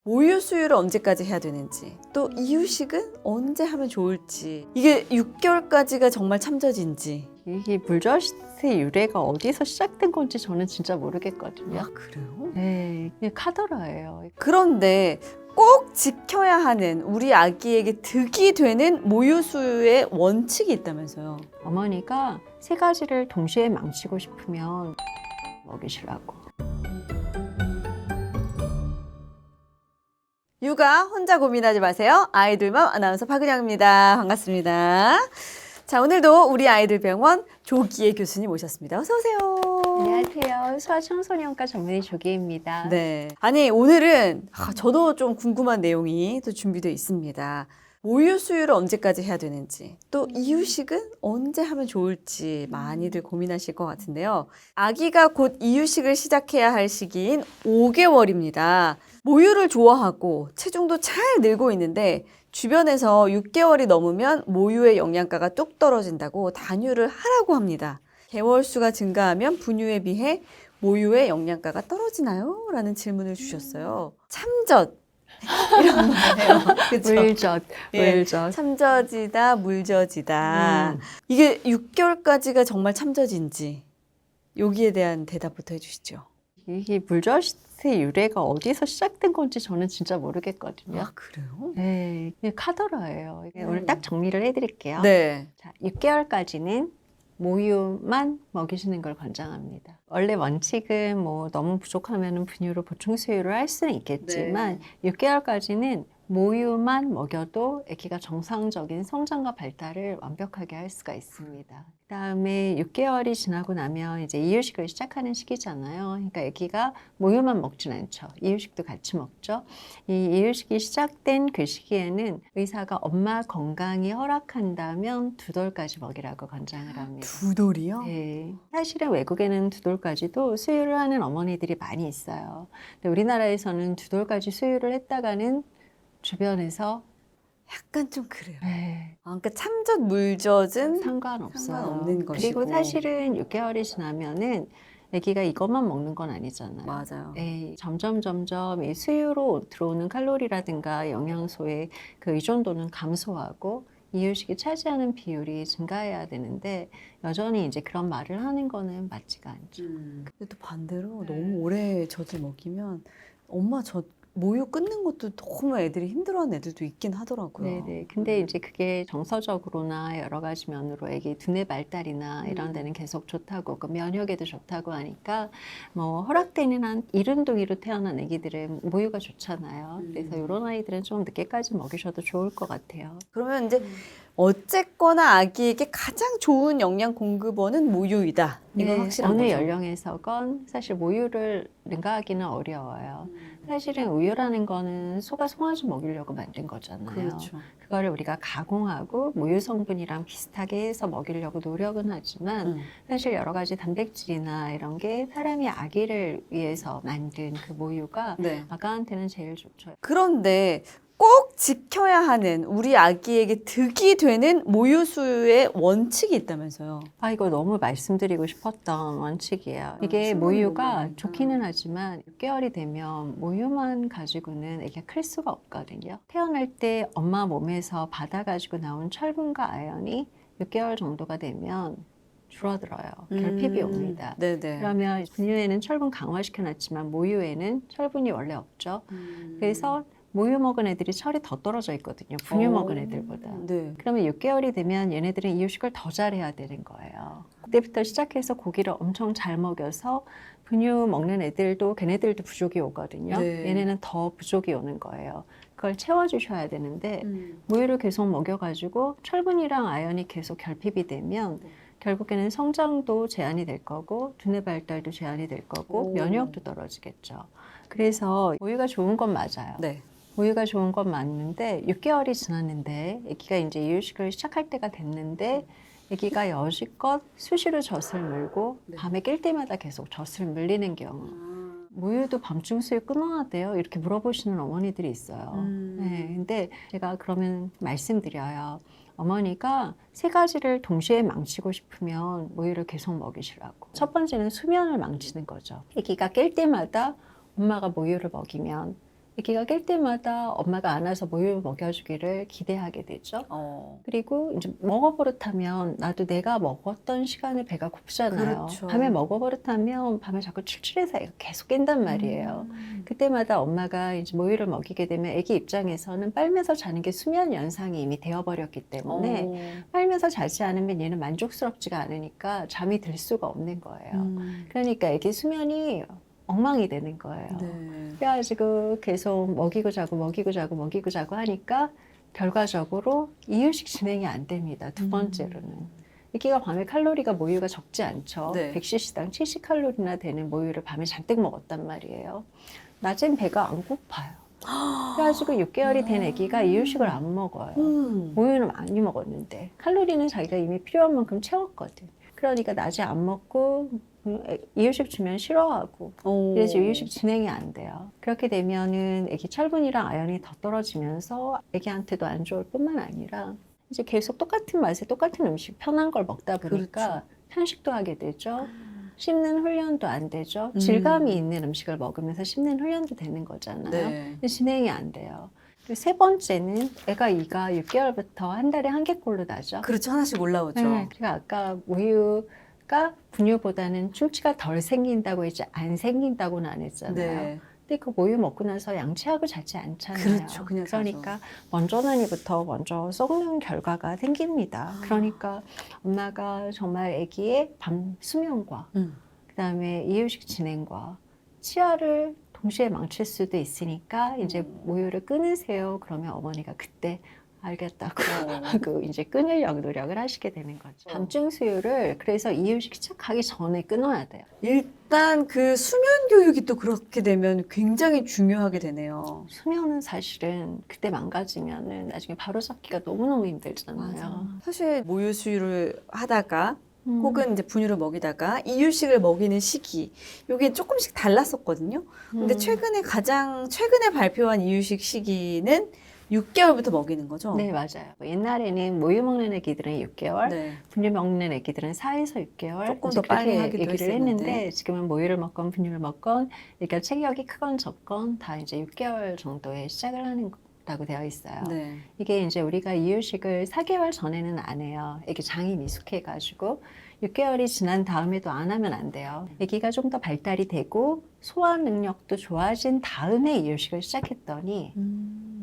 모유 수유를 언제까지 해야 되는지, 또 이유식은 언제 하면 좋을지, 이게 6개월까지가 정말 참젖인지. 이게 물젖의 유래가 어디서 시작된 건지 저는 진짜 모르겠거든요. 그래요? 네, 그냥 카더라예요. 그런데 꼭 지켜야 하는 우리 아기에게 득이 되는 모유 수유의 원칙이 있다면서요. 어머니가 세 가지를 동시에 망치고 싶으면 먹이시라고. 육아 혼자 고민하지 마세요. 아이들맘 아나운서 박은영입니다. 반갑습니다. 자, 오늘도 우리 아이들 병원 조기애 교수님 오셨습니다. 어서 오세요. 안녕하세요. 소아청소년과 전문의 조기입니다. 네. 아니, 오늘은 저도 좀 궁금한 내용이 또 준비되어 있습니다. 모유 수유를 언제까지 해야 되는지, 또 이유식은 언제 하면 좋을지 많이들 고민하실 것 같은데요. 아기가 곧 이유식을 시작해야 할 시기인 5개월입니다. 모유를 좋아하고 체중도 잘 늘고 있는데 주변에서 6개월이 넘으면 모유의 영양가가 뚝 떨어진다고 단유를 하라고 합니다. 개월 수가 증가하면 분유에 비해 모유의 영양가가 떨어지나요? 라는 질문을 주셨어요. 참젖 이런 말이에요. 그쵸? 물젖, 예, 물젖. 참젖이다, 물젖이다. 이게 6개월까지가 정말 참젖인지 여기에 대한 대답부터 해주시죠. 이게 물젖의 유래가 어디서 시작된 건지 저는 진짜 모르겠거든요. 그래요? 네, 그냥 카더라예요. 오늘 딱 정리를 해드릴게요. 네. 자, 6개월까지는 모유만 먹이시는 걸 권장합니다. 원래 원칙은 뭐 너무 부족하면 분유로 보충 수유를 할 수는 있겠지만 6개월까지는 모유만 먹여도 아기가 정상적인 성장과 발달을 완벽하게 할 수가 있습니다. 그다음에 6개월이 지나고 나면 이제 이유식을 시작하는 시기잖아요. 그러니까 아기가 모유만 먹진 않죠. 이유식도 같이 먹죠. 이 이유식이 시작된 그 시기에는 의사가 엄마 건강이 허락한다면 2돌까지 먹이라고 권장을 합니다. 2돌이요? 네. 사실은 외국에는 2돌까지도 수유를 하는 어머니들이 많이 있어요. 근데 우리나라에서는 2돌까지 수유를 했다가는 주변에서 약간 좀 그래요. 네, 그러니까 참젖, 물젖은 상관없어요. 상관없는 것이고. 그리고 사실은 6개월이 지나면은 아기가 이것만 먹는 건 아니잖아요. 맞아요. 네, 점점 이 수유로 들어오는 칼로리라든가 영양소의 그 의존도는 감소하고 이유식이 차지하는 비율이 증가해야 되는데 여전히 이제 그런 말을 하는 거는 맞지가 않죠. 근데 또 반대로 너무 오래 젖을 먹이면 엄마 젖 모유 끊는 것도 너무 애들이 힘들어하는 애들도 있긴 하더라고요. 네네. 근데 이제 그게 정서적으로나 여러 가지 면으로 애기 두뇌 발달이나 이런 데는 계속 좋다고, 그 면역에도 좋다고 하니까 뭐 허락되는 한 이른둥이로 태어난 애기들은 모유가 좋잖아요. 그래서 이런 아이들은 좀 늦게까지 먹이셔도 좋을 것 같아요. 그러면 이제 어쨌거나 아기에게 가장 좋은 영양 공급원은 모유이다. 이건 확실한 어느 거죠. 연령에서건 사실 모유를 능가하기는 어려워요. 사실은 우유라는 거는 소가 송아지 먹이려고 만든 거잖아요. 그렇죠. 그거를 우리가 가공하고 모유 성분이랑 비슷하게 해서 먹이려고 노력은 하지만 사실 여러 가지 단백질이나 이런 게 사람이 아기를 위해서 만든 그 모유가 네. 아가한테는 제일 좋죠. 그런데 꼭 지켜야 하는 우리 아기에게 득이 되는 모유 수유의 원칙이 있다면서요. 이거 너무 말씀드리고 싶었던 원칙이에요. 이게 충분히 모유가 먹어야겠다. 좋기는 하지만 6개월이 되면 모유만 가지고는 애기가 클 수가 없거든요. 태어날 때 엄마 몸에서 받아가지고 나온 철분과 아연이 6개월 정도가 되면 줄어들어요. 결핍이 옵니다. 네네. 그러면 분유에는 철분 강화시켜놨지만 모유에는 철분이 원래 없죠. 그래서 모유 먹은 애들이 철이 더 떨어져 있거든요. 분유 먹은 애들보다. 네. 그러면 6개월이 되면 얘네들은 이유식을 더 잘해야 되는 거예요. 그때부터 시작해서 고기를 엄청 잘 먹여서 분유 먹는 애들도 걔네들도 부족이 오거든요. 네. 얘네는 더 부족이 오는 거예요. 그걸 채워주셔야 되는데 모유를 계속 먹여가지고 철분이랑 아연이 계속 결핍이 되면 결국에는 성장도 제한이 될 거고 두뇌 발달도 제한이 될 거고 면역도 떨어지겠죠. 그래서 모유가 좋은 건 맞아요. 네. 모유가 좋은 건 맞는데 6개월이 지났는데 아기가 이제 이유식을 시작할 때가 됐는데 아기가 여지껏 수시로 젖을 물고 밤에 깰 때마다 계속 젖을 물리는 경우, 모유도 밤중 수유 끊어야 돼요? 이렇게 물어보시는 어머니들이 있어요. 네, 근데 제가 그러면 말씀드려요. 어머니가 세 가지를 동시에 망치고 싶으면 모유를 계속 먹이시라고. 첫 번째는 수면을 망치는 거죠. 아기가 깰 때마다 엄마가 모유를 먹이면 아기가 깰 때마다 엄마가 안아서 모유를 먹여주기를 기대하게 되죠. 그리고 이제 먹어버릇하면 나도 내가 먹었던 시간에 배가 고프잖아요. 그렇죠. 밤에 먹어버릇하면 밤에 자꾸 출출해서 애가 계속 깬단 말이에요. 그때마다 엄마가 이제 모유를 먹이게 되면 아기 입장에서는 빨면서 자는 게 수면 연상이 이미 되어버렸기 때문에 빨면서 자지 않으면 얘는 만족스럽지가 않으니까 잠이 들 수가 없는 거예요. 그러니까 아기 수면이 엉망이 되는 거예요. 네. 그래가지고 계속 먹이고 자고 먹이고 자고 먹이고 자고 하니까 결과적으로 이유식 진행이 안 됩니다. 두 번째로는. 아기가 밤에 칼로리가 모유가 적지 않죠. 네. 100cc당 70칼로리나 되는 모유를 밤에 잔뜩 먹었단 말이에요. 낮엔 배가 안 고파요. 그래가지고 6개월이 된 아기가 이유식을 안 먹어요. 모유는 많이 먹었는데 칼로리는 자기가 이미 필요한 만큼 채웠거든. 그러니까 낮에 안 먹고 이유식 주면 싫어하고 그래서 이유식 진행이 안 돼요. 그렇게 되면은 아기 철분이랑 아연이 더 떨어지면서 아기한테도 안 좋을 뿐만 아니라 이제 계속 똑같은 맛에 똑같은 음식 편한 걸 먹다 보니까 그렇죠. 편식도 하게 되죠. 씹는 훈련도 안 되죠. 질감이 있는 음식을 먹으면서 씹는 훈련도 되는 거잖아요. 네. 근데 진행이 안 돼요. 그리고 세 번째는 애가 이가 6개월부터 한 달에 한 개꼴로 나죠. 그렇죠. 하나씩 올라오죠. 네, 그리고 아까 우유가 분유보다는 충치가 덜 생긴다고 했지 안 생긴다고는 안 했잖아요. 네. 근데 그 모유 먹고 나서 양치하고 자지 않잖아요. 그렇죠. 그냥 그러니까 먼저나니부터 먼저 썩는 결과가 생깁니다. 그러니까 엄마가 정말 아기의 밤 수면과 그다음에 이유식 진행과 치아를 동시에 망칠 수도 있으니까 이제 모유를 끊으세요. 그러면 어머니가 그때 알겠다고 하고 이제 끊으려고 노력을 하시게 되는 거죠. 밤중 수유를 그래서 이유식 시작하기 전에 끊어야 돼요. 일단 그 수면 교육이 또 그렇게 되면 굉장히 중요하게 되네요. 수면은 사실은 그때 망가지면은 나중에 바로잡기가 너무너무 힘들잖아요. 사실 모유 수유를 하다가 혹은 이제 분유를 먹이다가 이유식을 먹이는 시기 이게 조금씩 달랐었거든요. 근데 가장 최근에 발표한 이유식 시기는 6개월부터 먹이는 거죠? 네, 맞아요. 옛날에는 모유 먹는 애기들은 6개월, 네. 분유 먹는 애기들은 4에서 6개월 조금 이제 더 빨리 그렇게 하기도 얘기를 했었는데. 했는데 지금은 모유를 먹건 분유를 먹건 그러니까 체격이 크건 적건 다 이제 6개월 정도에 시작을 하는 다고 되어 있어요. 네. 이게 이제 우리가 이유식을 4개월 전에는 안 해요. 애기 장이 미숙해가지고 6개월이 지난 다음에도 안 하면 안 돼요. 아기가 좀 더 발달이 되고 소화 능력도 좋아진 다음에 이유식을 시작했더니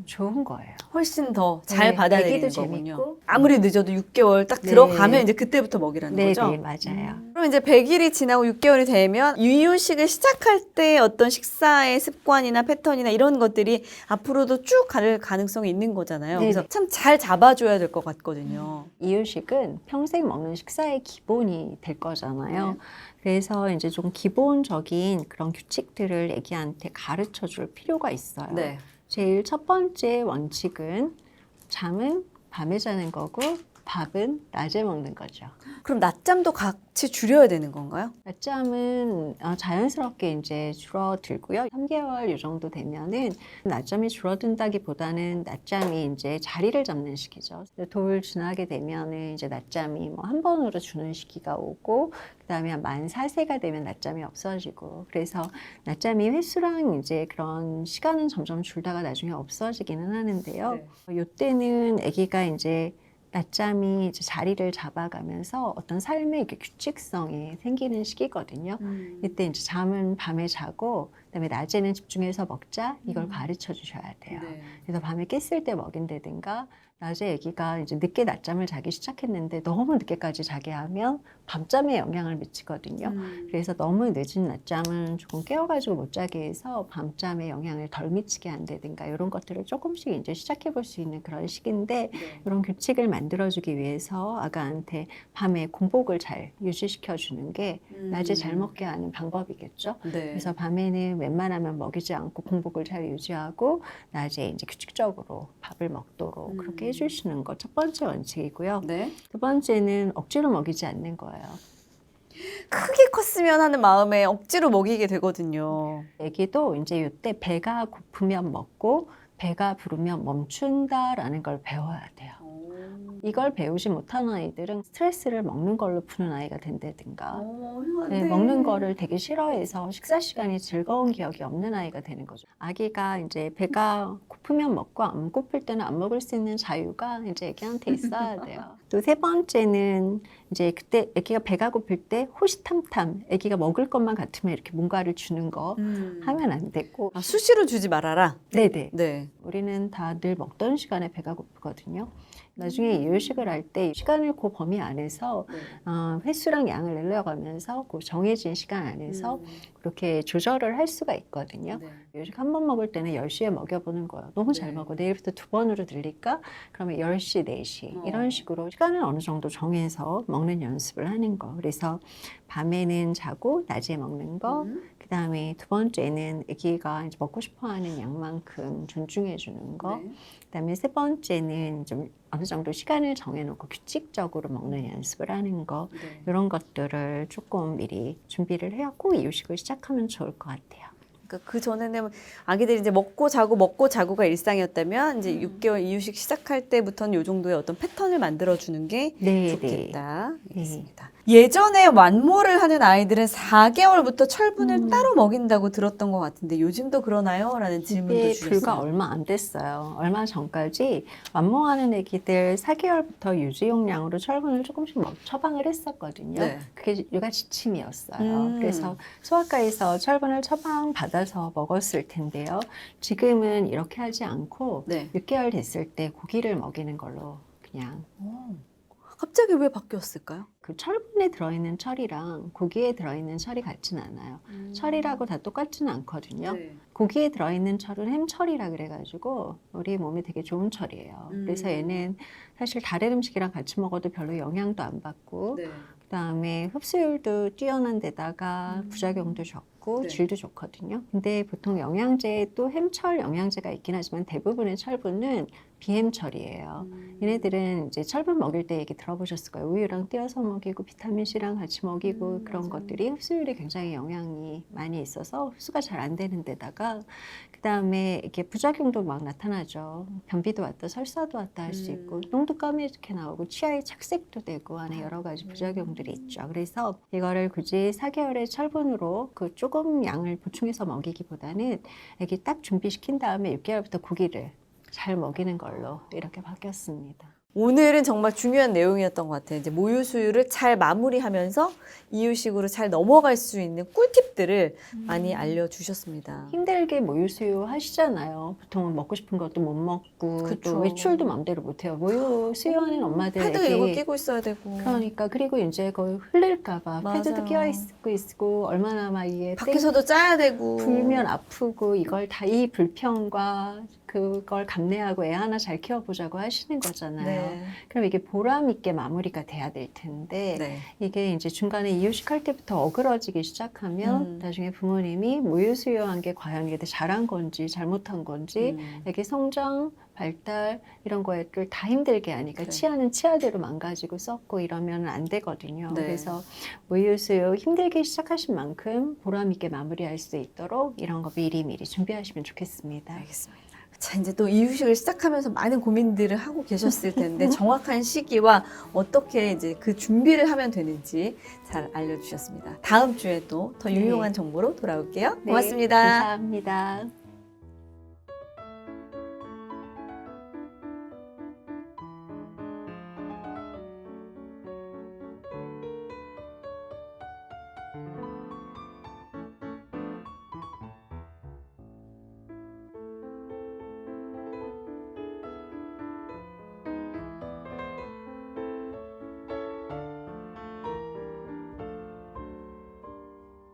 좋은 거예요. 훨씬 더 잘 네, 받아들이는 애기도 거군요. 재밌고. 아무리 늦어도 6개월 딱 네. 들어가면 이제 그때부터 먹이라는 네, 거죠? 네, 맞아요. 그럼 이제 100일이 지나고 6개월이 되면 이유식을 시작할 때 어떤 식사의 습관이나 패턴이나 이런 것들이 앞으로도 쭉 갈 가능성이 있는 거잖아요. 네네. 그래서 참 잘 잡아줘야 될 것 같거든요. 이유식은 평생 먹는 식사의 기본이 될 거잖아요. 네. 그래서 이제 좀 기본적인 그런 규칙들을 애기한테 가르쳐 줄 필요가 있어요. 네. 제일 첫 번째 원칙은 잠은 밤에 자는 거고 밥은 낮에 먹는 거죠. 그럼 낮잠도 같이 줄여야 되는 건가요? 낮잠은 자연스럽게 이제 줄어들고요. 3개월 이 정도 되면은 낮잠이 줄어든다기보다는 낮잠이 이제 자리를 잡는 시기죠. 돌 지나게 되면은 이제 낮잠이 뭐 한 번으로 주는 시기가 오고 그다음에 만 4세가 되면 낮잠이 없어지고 그래서 낮잠이 횟수랑 이제 그런 시간은 점점 줄다가 나중에 없어지기는 하는데요. 네. 이때는 아기가 이제 낮잠이 이제 자리를 잡아가면서 어떤 삶의 이렇게 규칙성이 생기는 시기거든요. 이때 이제 잠은 밤에 자고 그다음에 낮에는 집중해서 먹자 이걸 가르쳐 주셔야 돼요. 네. 그래서 밤에 깼을 때 먹인다든가 낮에 아기가 이제 늦게 낮잠을 자기 시작했는데 너무 늦게까지 자게 하면 밤잠에 영향을 미치거든요. 그래서 너무 늦은 낮잠은 조금 깨워가지고 못 자게 해서 밤잠에 영향을 덜 미치게 한다든가 이런 것들을 조금씩 이제 시작해 볼 수 있는 그런 시기인데 네. 이런 규칙을 만들어주기 위해서 아가한테 밤에 공복을 잘 유지시켜 주는 게 낮에 잘 먹게 하는 방법이겠죠. 네. 그래서 밤에는 웬만하면 먹이지 않고 공복을 잘 유지하고 낮에 이제 규칙적으로 밥을 먹도록 그렇게 해주시는 거 첫 번째 원칙이고요. 네. 두 번째는 억지로 먹이지 않는 거예요. 크게 컸으면 하는 마음에 억지로 먹이게 되거든요. 애기도 이제 이때 배가 고프면 먹고 배가 부르면 멈춘다라는 걸 배워야 돼요. 이걸 배우지 못한 아이들은 스트레스를 먹는 걸로 푸는 아이가 된다든가 네. 먹는 거를 되게 싫어해서 식사 시간이 즐거운 기억이 없는 아이가 되는 거죠. 아기가 이제 배가 고프면 먹고 안 고플 때는 안 먹을 수 있는 자유가 이제 아기한테 있어야 돼요. 또 세 번째는 이제 그때 아기가 배가 고플 때 호시탐탐 아기가 먹을 것만 같으면 이렇게 뭔가를 주는 거 하면 안 되고. 수시로 주지 말아라. 네네. 네. 우리는 다 늘 먹던 시간에 배가 고프거든요. 나중에 이유식을 할 때 시간을 그 범위 안에서 횟수랑 양을 내려가면서 그 정해진 시간 안에서 그렇게 조절을 할 수가 있거든요. 네. 이유식 한 번 먹을 때는 10시에 먹여보는 거예요. 너무 잘 네. 먹어. 내일부터 2번으로 늘릴까? 그러면 10시, 4시 이런 식으로 시간을 어느 정도 정해서 먹는 연습을 하는 거. 그래서 밤에는 자고 낮에 먹는 거. 그 다음에 두 번째는 아기가 이제 먹고 싶어하는 양만큼 존중해 주는 거. 네. 그다음에 세 번째는 좀 어느 정도 시간을 정해놓고 규칙적으로 먹는 연습을 하는 거. 네. 이런 것들을 조금 미리 준비를 해갖고 이유식을 시작하면 좋을 것 같아요. 그러니까 그 전에는 아기들이 이제 먹고 자고가 일상이었다면 이제 6개월 이유식 시작할 때부터는 요 정도의 어떤 패턴을 만들어 주는 게 네, 좋겠다. 네. 알겠습니다. 예전에 완모를 하는 아이들은 4개월부터 철분을 따로 먹인다고 들었던 것 같은데 요즘도 그러나요? 라는 질문도 이게 주셨어요. 불과 얼마 안 됐어요. 얼마 전까지 완모하는 아기들 4개월부터 유지 용량으로 철분을 조금씩 처방을 했었거든요. 네. 그게 육아 지침이었어요. 그래서 소아과에서 철분을 처방 받아서 먹었을 텐데요. 지금은 이렇게 하지 않고 네. 6개월 됐을 때 고기를 먹이는 걸로 그냥. 갑자기 왜 바뀌었을까요? 그 철분에 들어있는 철이랑 고기에 들어있는 철이 같진 않아요. 철이라고 다 똑같지는 않거든요. 네. 고기에 들어있는 철은 햄철이라 그래가지고 우리 몸에 되게 좋은 철이에요. 그래서 얘는 사실 다른 음식이랑 같이 먹어도 별로 영향도 안 받고 네. 그다음에 흡수율도 뛰어난 데다가 부작용도 적고 네. 질도 좋거든요. 근데 보통 영양제에 또 햄철 영양제가 있긴 하지만 대부분의 철분은 비햄철이에요. 얘네들은 이제 철분 먹일 때 얘기 들어보셨을 거예요. 우유랑 띄어서 먹이고 비타민C랑 같이 먹이고 그런 것들이 흡수율이 굉장히 영향이 많이 있어서 흡수가 잘 안 되는 데다가 그다음에 이게 부작용도 막 나타나죠. 변비도 왔다 설사도 왔다 할 수 있고 똥도 까맣게 나오고 치아에 착색도 되고 안에 여러 가지 부작용들이 있죠. 그래서 이거를 굳이 4개월의 철분으로 그 조금 양을 보충해서 먹이기보다는 애기 딱 준비시킨 다음에 6개월부터 고기를 잘 먹이는 걸로 이렇게 바뀌었습니다. 오늘은 정말 중요한 내용이었던 것 같아요. 이제 모유 수유를 잘 마무리하면서 이유식으로 잘 넘어갈 수 있는 꿀팁들을 많이 알려주셨습니다. 힘들게 모유 수유 하시잖아요. 보통은 먹고 싶은 것도 못 먹고 그쵸. 또 외출도 마음대로 못 해요. 모유 수유하는 엄마들 패드 이런 거 끼고 있어야 되고 그러니까 그리고 이제 거의 흘릴까봐 맞아요. 패드도 끼어 있고 얼마나 막 이게 밖에서도 짜야 되고 불면 아프고 이걸 다 이 불평과 그걸 감내하고 애 하나 잘 키워보자고 하시는 거잖아요. 네. 그럼 이게 보람 있게 마무리가 돼야 될 텐데 네. 이게 이제 중간에 이유식 할 때부터 어그러지기 시작하면 나중에 부모님이 모유 수유한 게 과연 이게 잘한 건지 잘못한 건지 애기 성장, 발달 이런 거를 다 힘들게 하니까 네. 치아는 치아대로 망가지고 썩고 이러면 안 되거든요. 네. 그래서 모유 수유 힘들게 시작하신 만큼 보람 있게 마무리할 수 있도록 이런 거 미리미리 준비하시면 좋겠습니다. 알겠습니다. 자, 이제 또 이유식을 시작하면서 많은 고민들을 하고 계셨을 텐데 정확한 시기와 어떻게 이제 그 준비를 하면 되는지 잘 알려주셨습니다. 다음 주에 또 더 유용한 정보로 돌아올게요. 네, 고맙습니다. 감사합니다.